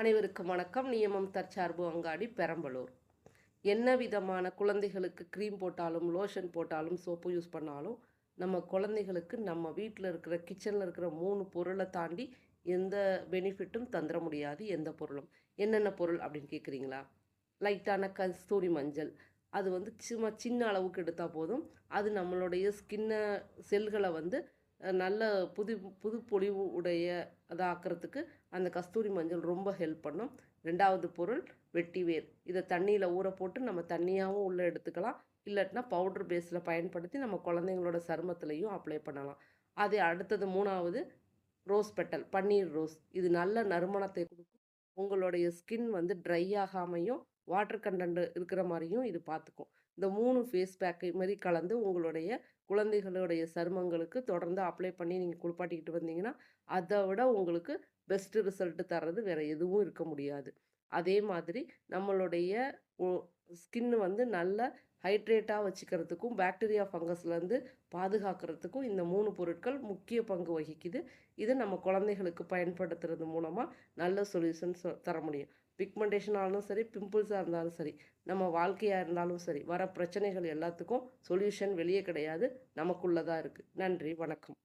அனைவருக்கும் வணக்கம். நியமம் தற்சார்பு அங்காடி பெரம்பலூர். என்ன விதமான குழந்தைகளுக்கு க்ரீம் போட்டாலும், லோஷன் போட்டாலும், சோப்பு யூஸ் பண்ணாலும், நம்ம குழந்தைகளுக்கு நம்ம வீட்ல இருக்கிற கிச்சன்ல இருக்கிற 3 பொருள தாண்டி எந்த பெனிஃபிட்டும் தந்துற முடியாது, எந்த பொருளும். என்னென்ன பொருள் அப்படின்னு கேட்குறீங்களா? லைட்டான கஸ்தூரி மஞ்சள். அது சும்மா சின்ன அளவுக்கு எடுத்தா போதும். அது நம்மளுடைய செல்கள நல்ல புது புது பொலிவு உடைய ஆக்குறதுக்கு அந்த கஸ்தூரி மஞ்சள் ரொம்ப ஹெல்ப் பண்ணும். 2வது பொருள் வெட்டிவேர். இத தண்ணீல ஊற போட்டு நம்ம தண்ணியாவும் உள்ள எடுத்துக்கலாம். இல்லாட்டினா பவுடர் பேஸ்ல பயன்படுத்தி நம்ம குழந்தைங்களோட சருமத்திலயும் அப்ளை பண்ணலாம். அதே அடுத்தது 3வது ரோஸ் பெட்டல், பன்னீர் ரோஸ். இது நல்ல நறுமணத்தை குடுக்கும். உங்களுடைய ஸ்கின் ட்ரை ஆகாமையும், வாட்டர் கன்டென்ட் இருக்கிற மாரியும் இது பார்த்துக்கும். இந்த 3 ஃபேஸ் பேக் மாரி கலந்து உங்களுடைய குழந்தைகளுடைய சருமங்களுக்கு தொடர்ந்து அப்ளை பண்ணி நீங்க குளிப்பாட்டிக்கிட்டு வந்தீங்கன்னா, அத விட உங்களுக்கு பெஸ்ட் ரிசல்ட் தர்றது வேற எதுவும் இருக்க முடியாது. அதே மாதிரி நம்மளுடைய ஒ ஸ்கின் நல்ல ஹைட்ரேட்டா வச்சுக்கிறதுக்கும், பாக்டீரியா ஃபங்கஸ்லேருந்து பாதுகாக்கிறதுக்கும் இந்த 3 பொருட்கள் முக்கிய பங்கு வகிக்குது. இத நம்ம குழந்தைகளுக்கு பயன்படுத்துறது மூலமா நல்ல சொல்யூஷன்ஸ் தர முடியும். பிக்மெண்டேஷன் ஆனாலும் சரி, பிம்பிள்ஸா இருந்தாலும் சரி, நம்ம வாழ்க்கையா இருந்தாலும் சரி, வர பிரச்சனைகள் எல்லாத்துக்கும் சொல்யூஷன் வெளிய கிடையாது. நமக்குள்ள தான் இருக்கு. நன்றி, வணக்கம்.